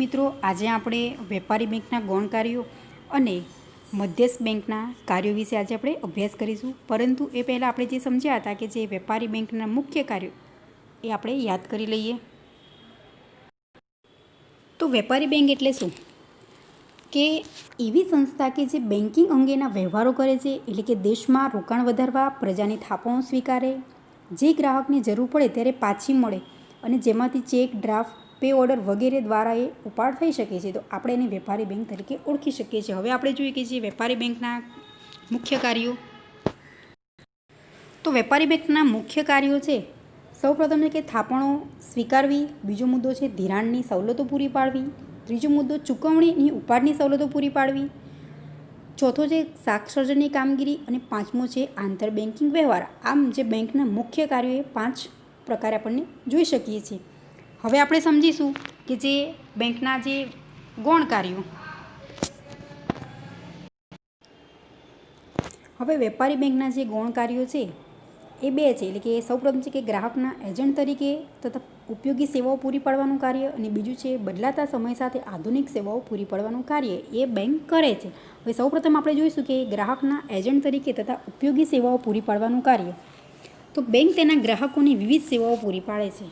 મિત્રો, આજે આપણે વેપારી બેંકના ગૌણ કાર્યો અને મધ્યસ્થ બેંકના કાર્યો વિશે આજે આપણે અભ્યાસ કરીશું. પરંતુ એ પહેલાં આપણે જે સમજ્યા હતા કે જે વેપારી બેંકના મુખ્ય કાર્યો એ આપણે યાદ કરી લઈએ. તો વેપારી બેંક એટલે શું? કે એવી સંસ્થા કે જે બેન્કિંગ અંગેના વ્યવહારો કરે છે, એટલે કે દેશમાં રોકાણ વધારવા, પ્રજાની થાપણો સ્વીકારે, જે ગ્રાહકને જરૂર પડે ત્યારે પાછી મળે અને જેમાંથી ચેક, ડ્રાફ્ટ, પે ઓર્ડર વગેરે દ્વારા એ ઉપાડ થઈ શકે છે. તો આપણે એને વેપારી બેંક તરીકે ઓળખી શકીએ છીએ. હવે આપણે જોઈએ કે જે વેપારી બેંકના મુખ્ય કાર્યો. તો વેપારી બેંકના મુખ્ય કાર્યો છે, સૌપ્રથમ છે કે થાપણો સ્વીકારવી, બીજો મુદ્દો છે ધિરાણની સવલતો પૂરી પાડવી, ત્રીજો મુદ્દો ચૂકવણીની ઉપાડની સવલતો પૂરી પાડવી, ચોથો છે શાખ સર્જનની કામગીરી અને પાંચમો છે આંતર બેન્કિંગ વ્યવહાર. આમ જે બેંકના મુખ્ય કાર્યો એ 5 પ્રકારે આપણને જોઈ શકીએ છીએ. હવે આપણે સમજીશું કે જે બેંકના જે ગૌણ કાર્યો. હવે વેપારી બેંકના જે ગૌણ કાર્યો છે એ 2 છે. એટલે કે સૌપ્રથમ છે કે ગ્રાહકના એજન્ટ તરીકે તથા ઉપયોગી સેવાઓ પૂરી પાડવાનું કાર્ય અને બીજું છે બદલાતા સમય સાથે આધુનિક સેવાઓ પૂરી પાડવાનું કાર્ય એ બેંક કરે છે. હવે સૌપ્રથમ આપણે જોઈશું કે ગ્રાહકના એજન્ટ તરીકે તથા ઉપયોગી સેવાઓ પૂરી પાડવાનું કાર્ય. તો બેંક તેના ગ્રાહકોની વિવિધ સેવાઓ પૂરી પાડે છે.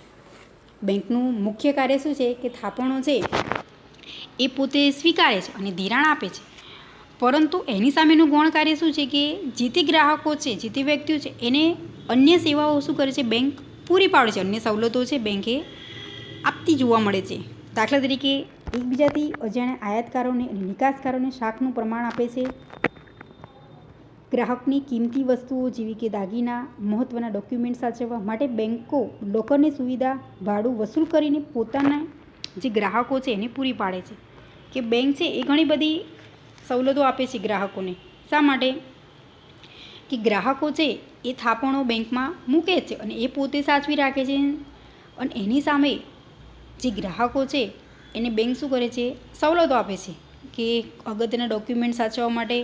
બેંકનું મુખ્ય કાર્ય શું છે કે થાપણો છે એ પોતે સ્વીકારે છે અને ધિરાણ આપે છે. પરંતુ એની સામેનું ગૌણ કાર્ય શું છે કે જે તે ગ્રાહકો છે, જે તે વ્યક્તિઓ છે, એને અન્ય સેવાઓ શું કરે છે, બેંક પૂરી પાડે છે. અન્ય સવલતો છે બેંકે આપતી જોવા મળે છે. દાખલા તરીકે એકબીજાથી અજાણ્યા આયાતકારોને અને નિકાસકારોને શાખનું પ્રમાણ આપે છે. ગ્રાહકની કિંમતી વસ્તુઓ જેવી કે દાગીના, મહત્ત્વના ડોક્યુમેન્ટ સાચવવા માટે બેંકો લોકરની સુવિધા ભાડું વસૂલ કરીને પોતાના જે ગ્રાહકો છે એને પૂરી પાડે છે. કે બેંક છે એ ઘણી બધી સવલતો આપે છે ગ્રાહકોને. શા માટે? કે ગ્રાહકો છે એ થાપણો બેંકમાં મૂકે છે અને એ પોતે સાચવી રાખે છે અને એની સામે જે ગ્રાહકો છે એને બેંક શું કરે છે, સવલતો આપે છે. કે અગત્યના ડોક્યુમેન્ટ સાચવવા માટે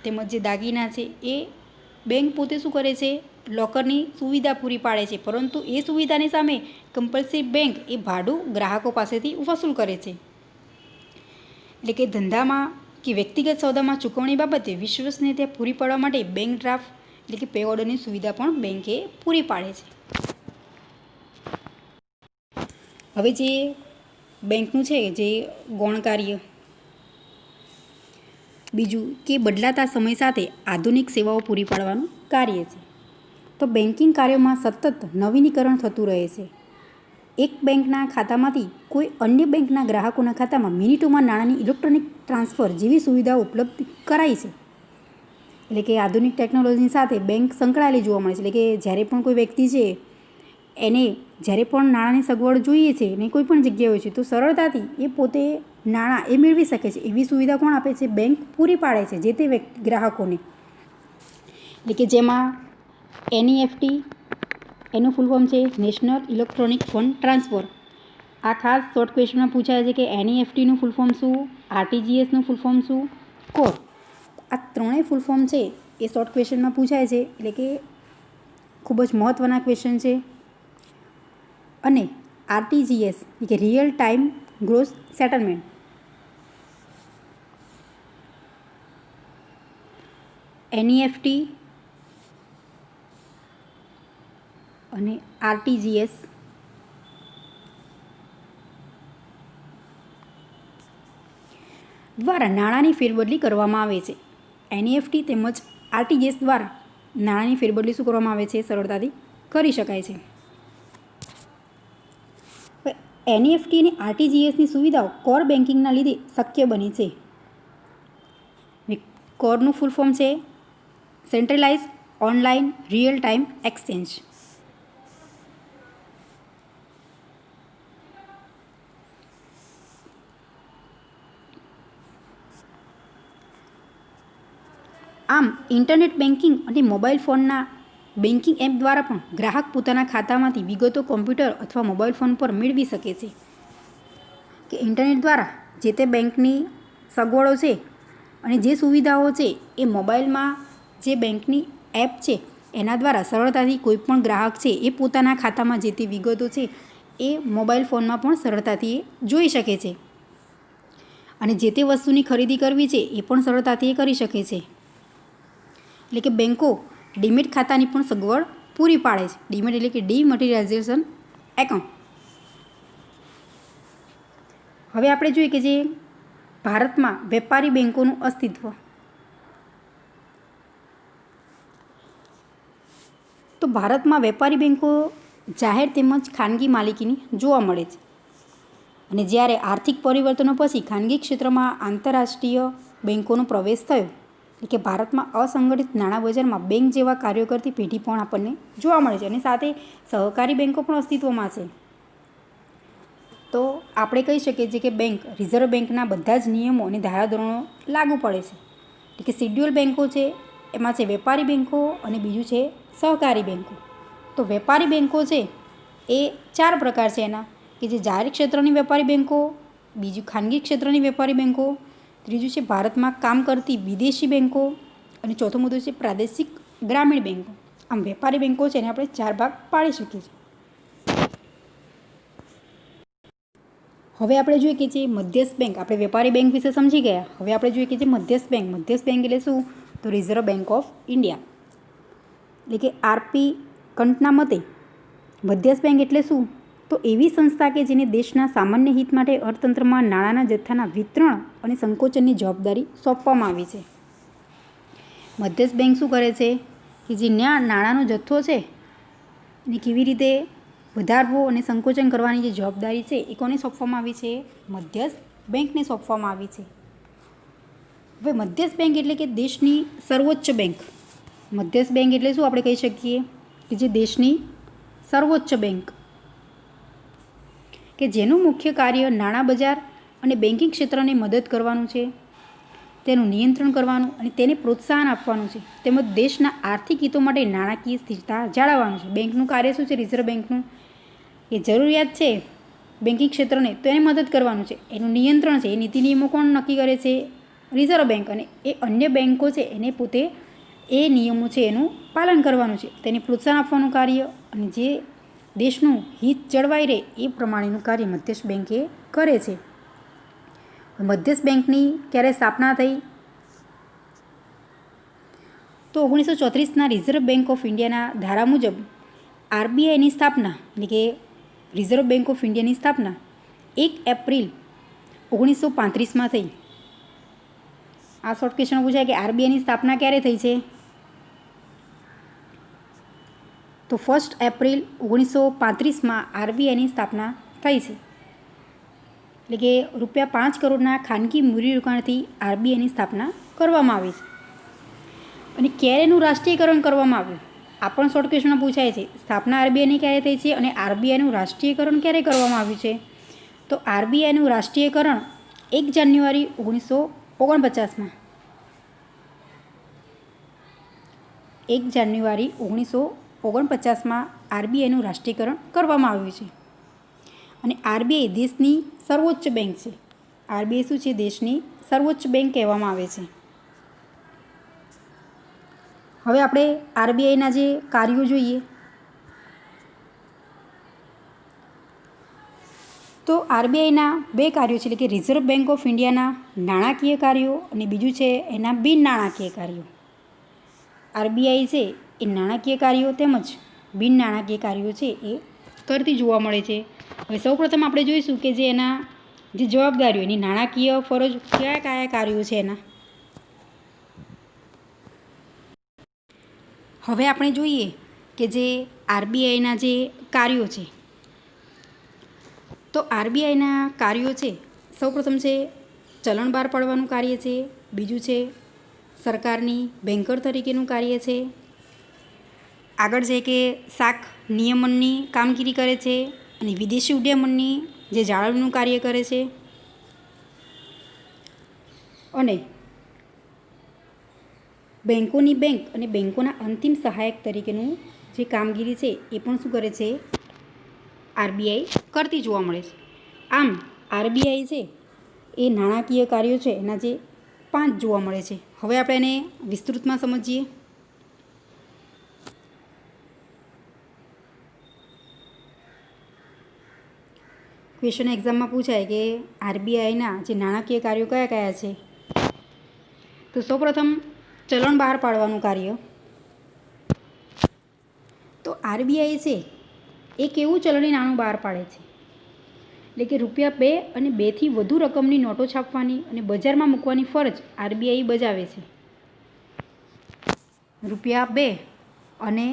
તેમજ જે દાગીના છે એ બેંક પોતે શું કરે છે, લોકરની સુવિધા પૂરી પાડે છે. પરંતુ એ સુવિધાની સામે કમ્પલસરી બેંક એ ભાડું ગ્રાહકો પાસેથી વસૂલ કરે છે. એટલે કે ધંધામાં કે વ્યક્તિગત સોદામાં ચૂકવણી બાબતે વિશ્વસનીયતા પૂરી પાડવા માટે બેંક ડ્રાફ્ટ એટલે કે પે ઓર્ડરની સુવિધા પણ બેંકે પૂરી પાડે છે. હવે જે બેંકનું છે જે ગૌણ કાર્ય. બીજું કે બદલાતા સમય સાથે આધુનિક સેવાઓ પૂરી પાડવાનું કાર્ય છે. તો બેન્કિંગ કાર્યોમાં સતત નવીનીકરણ થતું રહે છે. એક બેંકના ખાતામાંથી કોઈ અન્ય બેંકના ગ્રાહકોના ખાતામાં મિનિટોમાં નાણાંની ઇલેક્ટ્રોનિક ટ્રાન્સફર જેવી સુવિધાઓ ઉપલબ્ધ કરાઈ છે. એટલે કે આધુનિક ટેકનોલોજીની સાથે બેંક સંકળાયેલી જોવા મળે છે. એટલે કે જ્યારે પણ કોઈ વ્યક્તિ છે એને જ્યારે પણ નાણાંની સગવડ જોઈએ છે ને કોઈ પણ જગ્યાએ હોય છે તો સરળતાથી એ પોતે નાણાં એ મેળવી શકે છે. એવી સુવિધા કોણ આપે છે? બેંક પૂરી પાડે છે જે તે ગ્રાહકોને. એટલે કે જેમાં NEFT એનું ફૂલ ફોર્મ છે નેશનલ ઇલેક્ટ્રોનિક ફંડ ટ્રાન્સફર. આ ખાસ શોર્ટ ક્વેશ્ચનમાં પૂછાય છે કે NEFTનું ફૂલ ફોર્મ શું, RTGSનું ફૂલ ફોર્મ શું, કોર. આ ત્રણેય ફૂલ ફોર્મ છે એ શોર્ટ ક્વેશ્ચનમાં પૂછાય છે. એટલે કે ખૂબ જ મહત્ત્વના ક્વેશ્ચન છે. અને RTGS એટલે કે real time gross settlement. NEFT અને RTGS દ્વારા નાણાંની ફેરબદલી કરવામાં આવે છે. NEFT તેમજ RTGS દ્વારા નાણાંની ફેરબદલી શું કરવામાં આવે છે? સરળતાથી કરી શકાય છે. NEFT અને RTGSની સુવિધાઓ કોર બેન્કિંગના લીધે શક્ય બની છે. કોરનું ફૂલ ફોર્મ છે centralise online real time exchange. આમ ઇન્ટરનેટ બેન્કિંગ અને મોબાઈલ ફોનના બેન્કિંગ એપ દ્વારા પણ ગ્રાહક પોતાના ખાતામાંથી વિગતો કોમ્પ્યુટર અથવા મોબાઈલ ફોન પર મેળવી શકે છે. કે ઇન્ટરનેટ દ્વારા જે તે બેંકની સગવડો છે અને જે સુવિધાઓ છે એ મોબાઈલમાં જે બેંકની એપ છે એના દ્વારા સરળતાથી કોઈ પણ ગ્રાહક છે એ પોતાના ખાતામાં જે તે વિગતો છે એ મોબાઈલ ફોનમાં પણ સરળતાથી જોઈ શકે છે. અને જે તે વસ્તુની ખરીદી કરવી છે એ પણ સરળતાથી એ કરી શકે છે. એટલે કે બેન્કો ડીમેટ ખાતાની પણ સગવડ પૂરી પાડે છે. ડીમેટ એટલે કે ડીમટીરિયલાઇઝેશન એકાઉન્ટ. હવે આપણે જોઈએ કે જે ભારતમાં વેપારી બેન્કોનું અસ્તિત્વ. તો ભારતમાં વેપારી બેન્કો જાહેર તેમજ ખાનગી માલિકીની જોવા મળે છે. અને જ્યારે આર્થિક પરિવર્તનો પછી ખાનગી ક્ષેત્રમાં આંતરરાષ્ટ્રીય બેન્કોનો પ્રવેશ થયો, એટલે કે ભારતમાં અસંગઠિત નાણાં બજારમાં બેંક જેવા કાર્યો કરતી પેઢી પણ આપણને જોવા મળે છે. અને સાથે સહકારી બેન્કો પણ અસ્તિત્વમાં છે. તો આપણે કહી શકીએ છીએ કે બેંક રિઝર્વ બેંકના બધા જ નિયમો અને ધારાધોરણો લાગુ પડે છે. એટલે કે શિડ્યુલ બેન્કો છે, એમાં છે વેપારી બેન્કો અને બીજું છે સહકારી બેન્કો. તો વેપારી બેન્કો છે એ 4 પ્રકાર છે એના, કે જે જાહેર ક્ષેત્રની વેપારી બેન્કો, બીજું ખાનગી ક્ષેત્રની વેપારી બેન્કો, ત્રીજું છે ભારતમાં કામ કરતી વિદેશી બેન્કો અને ચોથો મુદ્દો છે પ્રાદેશિક ગ્રામીણ બેન્કો. આમ વેપારી બેન્કો છે એને આપણે 4 ભાગ પાડી શકીએ છીએ. હવે આપણે જોઈએ કે જે મધ્યસ્થ બેંક, આપણે વેપારી બેંક વિશે સમજી ગયા. હવે આપણે જોઈએ કે જે મધ્યસ્થ બેંક. મધ્યસ્થ બેંક એટલે શું? તો રિઝર્વ બેંક ઓફ ઇન્ડિયા. એટલે કે આરપી કંટના મતે મધ્યસ્થ બેંક એટલે શું? તો એવી સંસ્થા કે જેને દેશના સામાન્ય હિત માટે અર્થતંત્રમાં નાણાંના જથ્થાના વિતરણ અને સંકોચનની જવાબદારી સોંપવામાં આવી છે. મધ્યસ્થ બેંક શું કરે છે? કે જે નાણાંનો જથ્થો છે એને કેવી રીતે વધારવો અને સંકોચન કરવાની જે જવાબદારી છે એ કોને સોંપવામાં આવી છે? મધ્યસ્થ બેંકને સોંપવામાં આવી છે. હવે મધ્યસ્થ બેંક એટલે કે દેશની સર્વોચ્ચ બેંક. મધ્યસ્થ બેંક એટલે શું આપણે કહી શકીએ? કે જે દેશની સર્વોચ્ચ બેંક, કે જેનું મુખ્ય કાર્ય નાણાં બજાર અને બેન્કિંગ ક્ષેત્રને મદદ કરવાનું છે, તેનું નિયંત્રણ કરવાનું અને તેને પ્રોત્સાહન આપવાનું છે, તેમજ દેશના આર્થિક હિતો માટે નાણાકીય સ્થિરતા જાળવવાનું છે. બેંકનું કાર્ય શું છે? રિઝર્વ બેંકનું એ જરૂરિયાત છે બેન્કિંગ ક્ષેત્રને તો એને મદદ કરવાનું છે. એનું નિયંત્રણ છે, એ નીતિ નિયમો કોણ નક્કી કરે છે? Reserve bank. અને એ અન્ય બેન્કો છે એને પોતે એ નિયમો છે એનું પાલન કરવાનું છે, તેને પ્રોત્સાહન આપવાનું કાર્ય, અને જે દેશનું હિત જળવાઈ રહે એ પ્રમાણેનું કાર્ય મધ્યસ્થ બેંક એ કરે છે. મધ્યસ્થ બેંકની ક્યારે સ્થાપના થઈ? તો 1934ના રિઝર્વ બેંક ઓફ ઇન્ડિયાના ધારા મુજબ આરબીઆઈની સ્થાપના, એટલે કે રિઝર્વ બેંક ઓફ ઇન્ડિયાની સ્થાપના 1 એપ્રિલ 1935માં થઈ. આ શોર્ટ ક્વેશ્ચન પૂછાય કે આરબીઆઈની સ્થાપના ક્યારે થઈ છે? તો 1 એપ્રિલ 1935માં આરબીઆઈની સ્થાપના થઈ છે. એટલે કે ₹5 કરોડના ખાનગી મૂડીરોકાણથી આરબીઆઈની સ્થાપના કરવામાં આવી છે. અને ક્યારે એનું રાષ્ટ્રીયકરણ કરવામાં આવ્યું? આ પણ શોર્ટ ક્વેશ્ચન પૂછાય છે. સ્થાપના આરબીઆઈની ક્યારે થઈ છે અને આરબીઆઈનું રાષ્ટ્રીયકરણ ક્યારે કરવામાં આવ્યું છે? તો આરબીઆઈનું રાષ્ટ્રીયકરણ 1 જાન્યુઆરી 1949માં. 1 જાન્યુઆરી 1949માં આરબીઆઈનું રાષ્ટ્રીયકરણ કરવામાં આવ્યું છે. અને આરબીઆઈ દેશની સર્વોચ્ચ બેંક છે. આરબીઆઈ શું છે? દેશની સર્વોચ્ચ બેંક કહેવામાં આવે છે. હવે આપણે આરબીઆઈના જે કાર્યો જોઈએ. તો આરબીઆઈના 2 કાર્યો છે, એટલે કે રિઝર્વ બેંક ઓફ ઇન્ડિયાના નાણાકીય કાર્યો અને બીજું છે એના બિન નાણાકીય કાર્યો. આરબીઆઈ છે એ નાણાકીય કાર્યો તેમજ બિન નાણાકીય કાર્યો છે એ કરતી જોવા મળે છે. હવે સૌપ્રથમ આપણે જોઈશું કે જે એના જે જવાબદારીઓ, એની નાણાકીય ફરજ કયા કયા કાર્યો છે એના. હવે આપણે જોઈએ કે જે આરબીઆઈના જે કાર્યો છે. તો આરબીઆઈના કાર્યો છે, સૌપ્રથમ છે ચલણ બહાર પાડવાનું કાર્ય છે, બીજું છે સરકારની બેન્કર તરીકેનું કાર્ય છે, આગળ છે કે શાખ નિયમનની કામગીરી કરે છે, અને વિદેશી ઉડ્ડયનની જે જાળવણીનું કાર્ય કરે છે, અને બેન્કોની બેંક અને બેન્કોના અંતિમ સહાયક તરીકેનું જે કામગીરી છે એ પણ શું કરે છે? આરબીઆઈ કરતી જોવા મળે છે. આમ આરબીઆઈ છે એ નાણાકીય કાર્યો છે એના જે 5 જોવા મળે છે. હવે આપણે એને વિસ્તૃતમાં સમજીએ. ક્વેશ્ચન એક્ઝામમાં પૂછાય કે આરબીઆઈના જે નાણાકીય કાર્યો કયા કયા છે. તો સૌપ્રથમ ચલણ બહાર પાડવાનું કાર્ય. તો આરબીઆઈ છે એક એવું ચલણી નાણું બહાર પાડે છે, એટલે કે ₹2 અને 2થી વધુ રકમની નોટો છાપવાની અને બજારમાં મૂકવાની ફરજ આરબીઆઈ બજાવે છે. ₹2 અને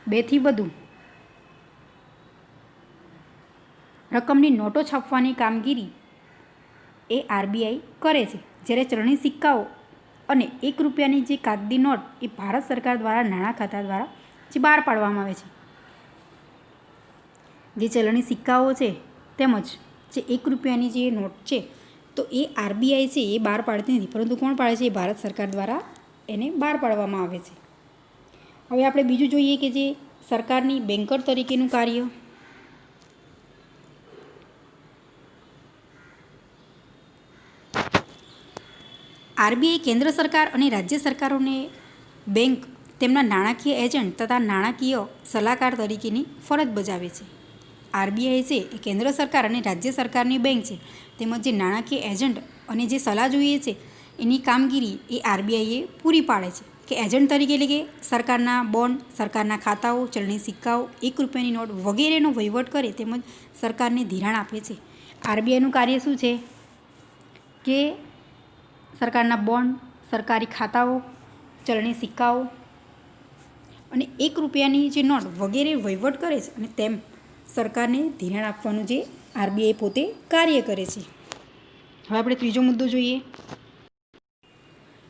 2થી વધુ રકમની નોટો છાપવાની કામગીરી એ આરબીઆઈ કરે છે. જ્યારે ચલણી સિક્કાઓ અને ₹1ની જે કાગદી નોટ એ ભારત સરકાર દ્વારા નાણાં ખાતા દ્વારા જે બહાર પાડવામાં આવે છે. જે ચલણી સિક્કાઓ છે તેમજ જે ₹1ની જે નોટ છે તો એ આરબીઆઈ છે એ બહાર પાડતી નથી, પરંતુ કોણ પાડે છે? એ ભારત સરકાર દ્વારા એને બહાર પાડવામાં આવે છે. હવે આપણે બીજું જોઈએ કે જે સરકારની બેન્કર તરીકેનું કાર્ય. આરબીઆઈ કેન્દ્ર સરકાર અને રાજ્ય સરકારોને બેંક તેમના નાણાકીય એજન્ટ તથા નાણાકીય સલાહકાર તરીકેની ફરજ બજાવે છે. આરબીઆઈ છે એ કેન્દ્ર સરકાર અને રાજ્ય સરકારની બેંક છે, તેમજ જે નાણાકીય એજન્ટ અને જે સલાહ જોઈએ છે એની કામગીરી એ આરબીઆઈએ પૂરી પાડે છે. કે એજન્ટ તરીકે એટલે કે સરકારના બોન્ડ, સરકારના ખાતાઓ, ચલણી સિક્કાઓ, ₹1ની નોટ વગેરેનો વહીવટ કરે તેમજ સરકારને ધિરાણ આપે છે. આરબીઆઈનું કાર્ય શું છે કે સરકારના બોન્ડ, સરકારી ખાતાઓ, ચલણી સિક્કાઓ અને ₹1ની જે નોટ વગેરે વહીવટ કરે છે અને તેમ સરકારને ધિરાણ આપવાનું જે આરબીઆઈ પોતે કાર્ય કરે છે. હવે આપણે ત્રીજો મુદ્દો જોઈએ.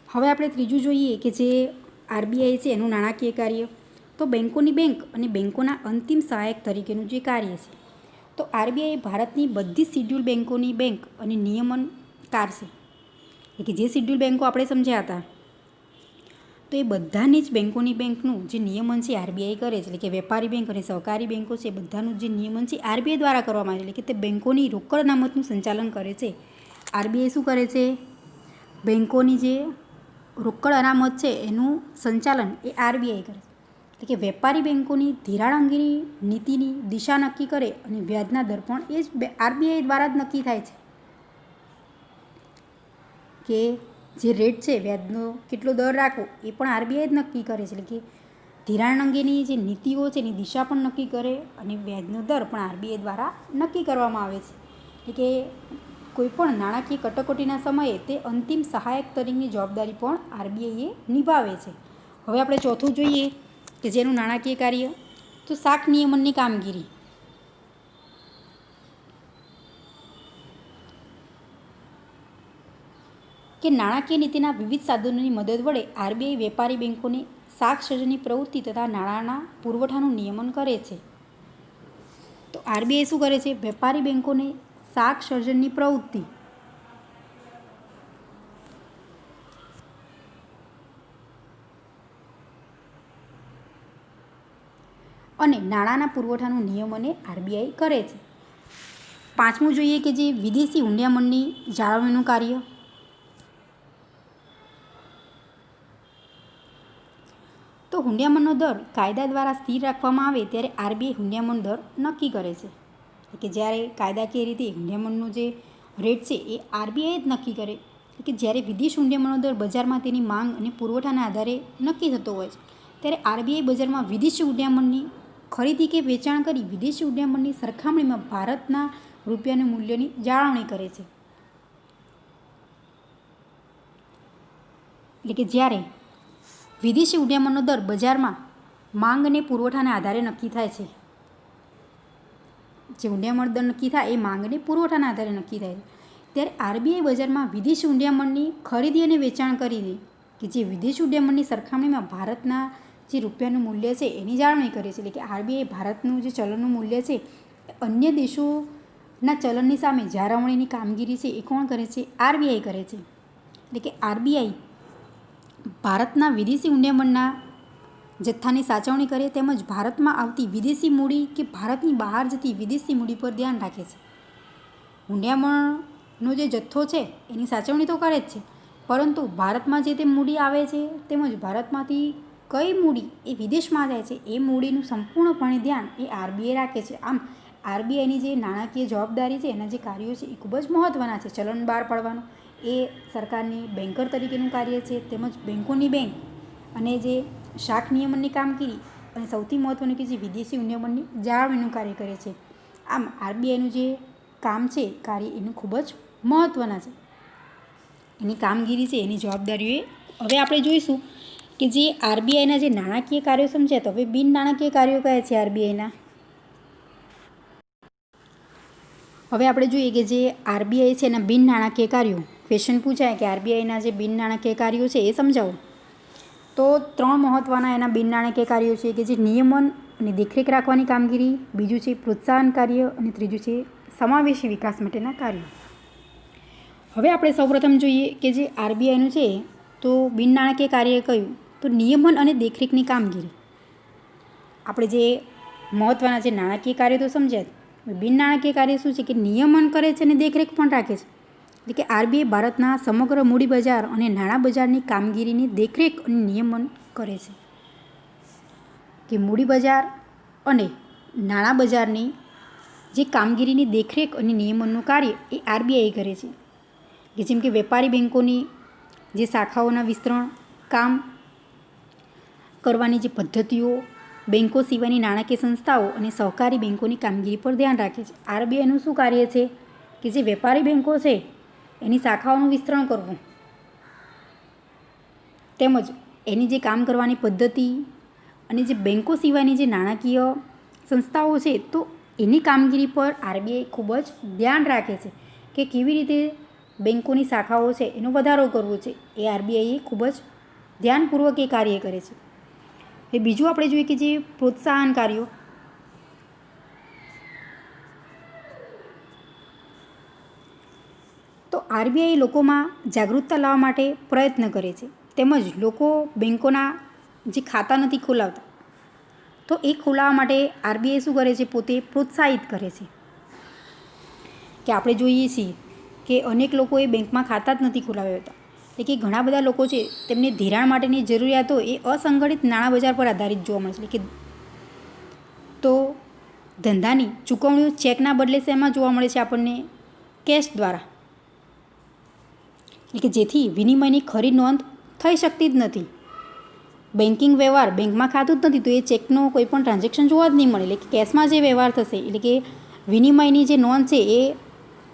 હવે આપણે ત્રીજું જોઈએ કે જે આરબીઆઈ છે એનું નાણાકીય કાર્ય. તો બેન્કોની બેંક અને બેન્કોના અંતિમ સહાયક તરીકેનું જે કાર્ય છે. તો આરબીઆઈ ભારતની બધી શિડ્યુલ બેન્કોની બેંક અને નિયમનકાર છે. એટલે કે જે શિડ્યુલ બેન્કો આપણે સમજ્યા હતા તો એ બધાની જ બેન્કોની બેંકનું જે નિયમન છે આરબીઆઈ કરે છે. એટલે કે વેપારી બેંક અને સહકારી બેન્કો છે બધાનું જે નિયમન છે આરબીઆઈ દ્વારા કરવામાં આવે છે. એટલે કે તે બેન્કોની રોકડ અનામતનું સંચાલન કરે છે. આરબીઆઈ શું કરે છે? બેન્કોની જે રોકડ અનામત છે એનું સંચાલન એ આરબીઆઈ કરે છે. એટલે કે વેપારી બેન્કોની ધિરાણ અંગેની નીતિની દિશા નક્કી કરે અને વ્યાજના દર પણ એ જ આરબીઆઈ દ્વારા જ નક્કી થાય છે. કે જે રેટ છે વ્યાજનો કેટલો દર રાખવો એ પણ આરબીઆઈ જ નક્કી કરે છે. એટલે કે ધિરાણ અંગેની જે નીતિઓ છે એની દિશા પણ નક્કી કરે અને વ્યાજનો દર પણ આરબીઆઈ દ્વારા નક્કી કરવામાં આવે છે. એટલે કે કોઈપણ નાણાકીય કટોકટીના સમયે તે અંતિમ સહાયક તરીકેની જવાબદારી પણ આરબીઆઈએ નિભાવે છે. હવે આપણે ચોથું જોઈએ કે જેનું નાણાકીય કાર્ય. તો શાખ નિયમનની કામગીરી. કે નાણાકીય નીતિના વિવિધ સાધનોની મદદ વડે આરબીઆઈ વેપારી બેન્કોને શાખ સર્જનની પ્રવૃત્તિ તથા નાણાંના પુરવઠાનું નિયમન કરે છે. તો આરબીઆઈ શું કરે છે? વેપારી બેન્કોને શાખ સર્જનની પ્રવૃત્તિ અને નાણાંના પુરવઠાનું નિયમન આરબીઆઈ કરે છે. પાંચમું જોઈએ કે જે વિદેશી હુંડિયામણની જાળવણીનું કાર્ય. તો હુંડિયામણનો દર કાયદા દ્વારા સ્થિર રાખવામાં આવે ત્યારે આરબીઆઈ હુંડિયામણ દર નક્કી કરે છે. કે જ્યારે કાયદાકીય રીતે હુંડિયામણનો જે રેટ છે એ આરબીઆઈ જ નક્કી કરે. કે જ્યારે વિદેશ હુંડિયામણનો દર બજારમાં તેની માંગ અને પુરવઠાના આધારે નક્કી થતો હોય છે ત્યારે આરબીઆઈ બજારમાં વિદેશી હુંડિયામણની ખરીદી કે વેચાણ કરી વિદેશી હુંડિયામણની સરખામણીમાં ભારતના રૂપિયાનું મૂલ્યની જાળવણી કરે છે. એટલે કે જ્યારે વિદેશી હુંડિયામણનો દર બજારમાં માંગ અને પુરવઠાના આધારે નક્કી થાય છે. જે હુંડિયામણ દર નક્કી થાય એ માંગ અને પુરવઠાના આધારે નક્કી થાય છે. ત્યારે આરબીઆઈ બજારમાં વિદેશી હુંડિયામણની ખરીદી અને વેચાણ કરીને કે જે વિદેશી હુંડિયામણની સરખામણીમાં ભારતના જે રૂપિયાનું મૂલ્ય છે એની જાળવણી કરે છે. એટલે કે આરબીઆઈ ભારતનું જે ચલણનું મૂલ્ય છે અન્ય દેશોના ચલણની સામે જાળવણીની કામગીરી છે એ કોણ કરે છે? આરબીઆઈ કરે છે. એટલે કે આરબીઆઈ ભારતના વિદેશી હુંડિયામણના જથ્થાની સાચવણી કરે તેમજ ભારતમાં આવતી વિદેશી મૂડી કે ભારતની બહાર જતી વિદેશી મૂડી પર ધ્યાન રાખે છે. હુંડિયામણનો જે જથ્થો છે એની સાચવણી તો કરે જ છે, પરંતુ ભારતમાં જે તે મૂડી આવે છે તેમજ ભારતમાંથી કઈ મૂડી એ વિદેશમાં જાય છે એ મૂડીનું સંપૂર્ણપણે ધ્યાન એ આરબીઆઈ રાખે છે. આમ આરબીઆઈની જે નાણાકીય જવાબદારી છે, એના જે કાર્યો છે એ ખૂબ જ મહત્ત્વના છે. ચલણ બહાર પાડવાનું એ સરકારની બેન્કર તરીકેનું કાર્ય છે, તેમજ બેન્કોની બેંક અને જે શાખ નિયમનની કામગીરી અને સૌથી મહત્ત્વનું કે જે વિદેશી નિયમનની જાળવણીનું કાર્ય કરે છે. આમ આરબીઆઈનું જે કામ છે, કાર્ય એનું ખૂબ જ મહત્ત્વના છે. એની કામગીરી છે, એની જવાબદારીઓ હવે આપણે જોઈશું કે જે આરબીઆઈના જે નાણાકીય કાર્યો સમજ્યા, તો હવે બિન નાણાકીય કાર્યો કયા છે આરબીઆઈના. હવે આપણે જોઈએ કે જે આરબીઆઈ છે એના બિન નાણાકીય કાર્યો. ક્વેશ્ચન પૂછાય કે આરબીઆઈના જે બિન નાણાકીય કાર્યો છે એ સમજાવો. તો 3 મહત્ત્વના એના બિન નાણાકીય કાર્યો છે કે જે નિયમન અને દેખરેખ રાખવાની કામગીરી, બીજું છે પ્રોત્સાહન કાર્ય અને ત્રીજું છે સમાવેશી વિકાસ માટેના કાર્યો. હવે આપણે સૌપ્રથમ જોઈએ કે જે આરબીઆઈનું છે તો બિન નાણાકીય કાર્ય કયું, તો નિયમન અને દેખરેખની કામગીરી. આપણે જે મહત્ત્વના જે નાણાકીય કાર્યો તો સમજ્યા, બિન નાણાકીય કાર્ય શું છે કે નિયમન કરે છે અને દેખરેખ પણ રાખે છે. એટલે કે આરબીઆઈ ભારતના સમગ્ર મૂડી બજાર અને નાણાં બજારની કામગીરીની દેખરેખ અને નિયમન કરે છે. કે મૂડી બજાર અને નાણાં બજારની જે કામગીરીની દેખરેખ અને નિયમનનું કાર્ય એ આરબીઆઈ કરે છે. કે જેમ કે વેપારી બેન્કોની જે શાખાઓના વિસ્તરણ, કામ કરવાની જે પદ્ધતિઓ, બેન્કો સિવાયની નાણાકીય સંસ્થાઓ અને સહકારી બેન્કોની કામગીરી પર ધ્યાન રાખે છે. આરબીઆઈનું શું કાર્ય છે કે જે વેપારી બેન્કો છે એની શાખાઓનું વિસ્તરણ કરવું, તેમજ એની જે કામ કરવાની પદ્ધતિ અને જે બેન્કો સિવાયની જે નાણાકીય સંસ્થાઓ છે તો એની કામગીરી પર આરબીઆઈ ખૂબ જ ધ્યાન રાખે છે કે કેવી રીતે બેન્કોની શાખાઓ છે એનો વધારો કરવો છે. એ આરબીઆઈએ ખૂબ જ ધ્યાનપૂર્વક એ કાર્ય કરે છે. એ બીજું આપણે જોઈએ કે જે પ્રોત્સાહન કાર્યો. તો આરબીઆઈ લોકોમાં જાગૃતતા લાવવા માટે પ્રયત્ન કરે છે, તેમજ લોકો બેન્કોના જે ખાતા નથી ખોલાવતા તો એ ખોલાવવા માટે આરબીઆઈ શું કરે છે, પોતે પ્રોત્સાહિત કરે છે. કે આપણે જોઈએ છીએ કે અનેક લોકોએ બેંકમાં ખાતા જ નથી ખોલાવ્યા હતા. એટલે કે ઘણા બધા લોકો છે તેમને ધિરાણ માટેની જરૂરિયાતો એ અસંગઠિત નાણાં બજાર પર આધારિત જોવા મળે છે. એટલે કે તો ધંધાની ચૂકવણીઓ ચેકના બદલે શેમાં જોવા મળે છે આપણને, કેશ દ્વારા. એટલે કે જેથી વિનિમયની ખરી નોંધ થઈ શકતી જ નથી. બેન્કિંગ વ્યવહાર બેંકમાં ખાતું જ નથી તો એ ચેકનો કોઈ પણ ટ્રાન્ઝેક્શન જોવા જ નહીં મળે. એટલે કે કેશમાં જે વ્યવહાર થશે એટલે કે વિનિમયની જે નોંધ છે એ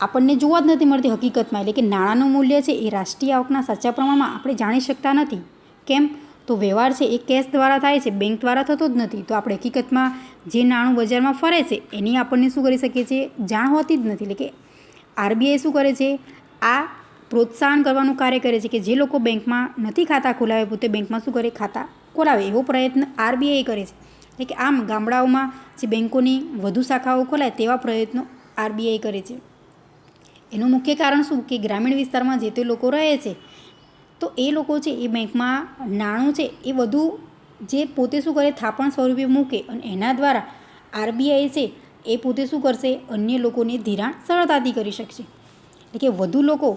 આપણને જોવા જ નથી મળતી હકીકતમાં. એટલે કે નાણાંનું મૂલ્ય છે એ રાષ્ટ્રીય આવકના સાચા પ્રમાણમાં આપણે જાણી શકતા નથી. કેમ, તો વ્યવહાર છે એ કેશ દ્વારા થાય છે, બેંક દ્વારા થતો જ નથી. તો આપણે હકીકતમાં જે નાણું બજારમાં ફરે છે એની આપણને શું કરી શકીએ છીએ, જાણ હોતી જ નથી. એટલે કે આરબીઆઈ શું કરે છે, આ પ્રોત્સાહન કરવાનું કાર્ય કરે છે કે જે લોકો બેંકમાં નથી ખાતા ખોલાવે, પોતે બેંકમાં શું કરે, ખાતા ખોલાવે, એવો પ્રયત્ન આરબીઆઈ કરે છે. એટલે કે આમ ગામડાઓમાં જે બેન્કોની વધુ શાખાઓ ખોલાય તેવા પ્રયત્નો આરબીઆઈ કરે છે. એનું મુખ્ય કારણ શું કે ગ્રામીણ વિસ્તારમાં જે તે લોકો રહે છે તો એ લોકો છે એ બેંકમાં નાણું છે એ વધુ જે પોતે શું કરે, થાપણ સ્વરૂપે મૂકે અને એના દ્વારા આરબીઆઈ છે એ પોતે શું કરશે, અન્ય લોકોને ધિરાણ સરળતાથી કરી શકશે. એટલે કે વધુ લોકો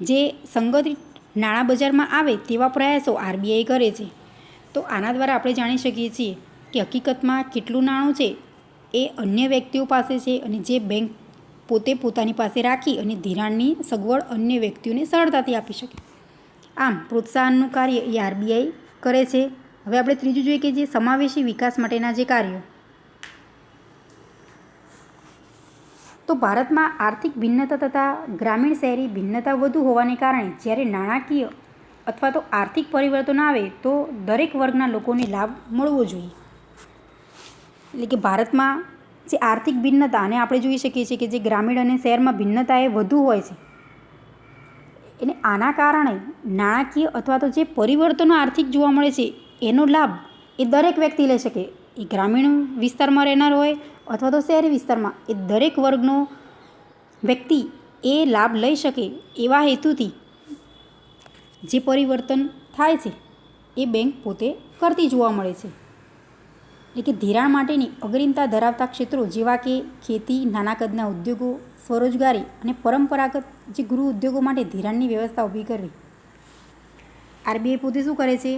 જે સંગઠિત નાણાં બજારમાં આવે તેવા પ્રયાસો આરબીઆઈ કરે છે. તો આના દ્વારા આપણે જાણી શકીએ છીએ કે હકીકતમાં કેટલું નાણું છે એ અન્ય વ્યક્તિઓ પાસે છે અને જે બેંક પોતે પોતાની પાસે રાખી અને ધિરાણની સગવડ અન્ય વ્યક્તિઓને સરળતાથી આપી શકે. આમ પ્રોત્સાહનનું કાર્ય એ આરબીઆઈ કરે છે. હવે આપણે ત્રીજું જોઈએ કે જે સમાવેશી વિકાસ માટેના જે કાર્યો. તો ભારતમાં આર્થિક ભિન્નતા તથા ગ્રામીણ શહેરી ભિન્નતા વધુ હોવાને કારણે જ્યારે નાણાકીય અથવા તો આર્થિક પરિવર્તન આવે તો દરેક વર્ગના લોકોને લાભ મળવો જોઈએ. એટલે કે ભારતમાં જે આર્થિક ભિન્નતા અને આપણે જોઈ શકીએ છીએ કે જે ગ્રામીણ અને શહેરમાં ભિન્નતા એ વધુ હોય છે. અને આના કારણે નાણાકીય અથવા તો જે પરિવર્તનો આર્થિક જોવા મળે છે એનો લાભ એ દરેક વ્યક્તિ લઈ શકે. એ ગ્રામીણ વિસ્તારમાં રહેનાર હોય અથવા તો શહેરી વિસ્તારમાં, એ દરેક વર્ગનો વ્યક્તિ એ લાભ લઈ શકે એવા હેતુથી જે પરિવર્તન થાય છે એ બેંક પોતે કરતી જોવા મળે છે. એટલે કે ધિરાણ માટેની અગ્રિમતા ધરાવતા ક્ષેત્રો જેવા કે ખેતી, નાના કદના ઉદ્યોગો, સ્વરોજગારી અને પરંપરાગત જે ગૃહ ઉદ્યોગો માટે ધિરાણની વ્યવસ્થા ઊભી કરવી. આરબીઆઈ પોતે શું કરે છે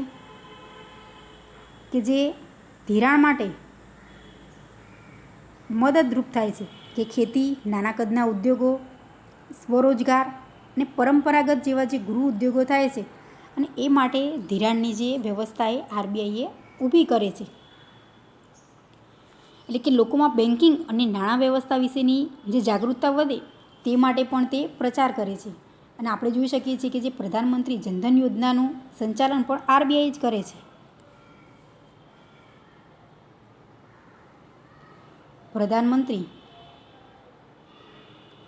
કે જે ધિરાણ માટે મદદરૂપ થાય છે કે ખેતી, નાના કદના ઉદ્યોગો, સ્વરોજગાર અને પરંપરાગત જેવા જે ગૃહ ઉદ્યોગો થાય છે અને એ માટે ધિરાણની જે વ્યવસ્થા એ આરબીઆઈએ ઊભી કરે છે. એટલે કે લોકોમાં બેન્કિંગ અને નાણાં વ્યવસ્થા વિશેની જે જાગૃતતા વધે તે માટે પણ તે પ્રચાર કરે છે. અને આપણે જોઈ શકીએ છીએ કે જે પ્રધાનમંત્રી જનધન યોજનાનું સંચાલન પણ આરબીઆઈ જ કરે છે. પ્રધાનમંત્રી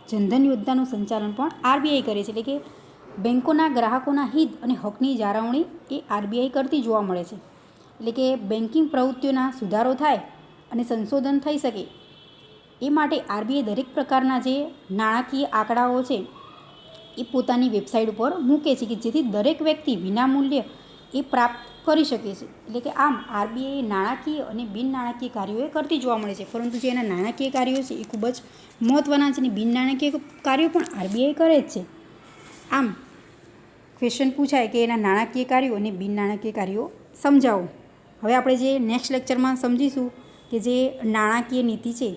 જનધન યોજનાનું સંચાલન પણ આરબીઆઈ કરે છે. એટલે કે બેન્કોના ગ્રાહકોના હિત અને હકની જાળવણી એ આરબીઆઈ કરતી જોવા મળે છે. એટલે કે બેન્કિંગ પ્રવૃત્તિઓના સુધારો થાય અને સંશોધન થઈ શકે એ માટે આરબીઆઈ દરેક પ્રકારના જે નાણાકીય આંકડાઓ છે એ પોતાની વેબસાઇટ ઉપર મૂકે છે કે જેથી દરેક વ્યક્તિ વિનામૂલ્ય એ પ્રાપ્ત કરી શકે છે. એટલે કે આમ આરબીઆઈ નાણાકીય અને બિન નાણાકીય કાર્યો એ કરતી જોવા મળે છે, પરંતુ જે એના નાણાકીય કાર્યો છે એ ખૂબ જ મહત્ત્વના છે અને બિન નાણાકીય કાર્યો પણ આરબીઆઈ કરે જ છે. આમ ક્વેશ્ચન પૂછાય કે એના નાણાકીય કાર્યો અને બિન નાણાકીય કાર્યો સમજાવો. હવે આપણે જે નેક્સ્ટ લેક્ચરમાં સમજીશું કે જે નાણાકીય નીતિ છે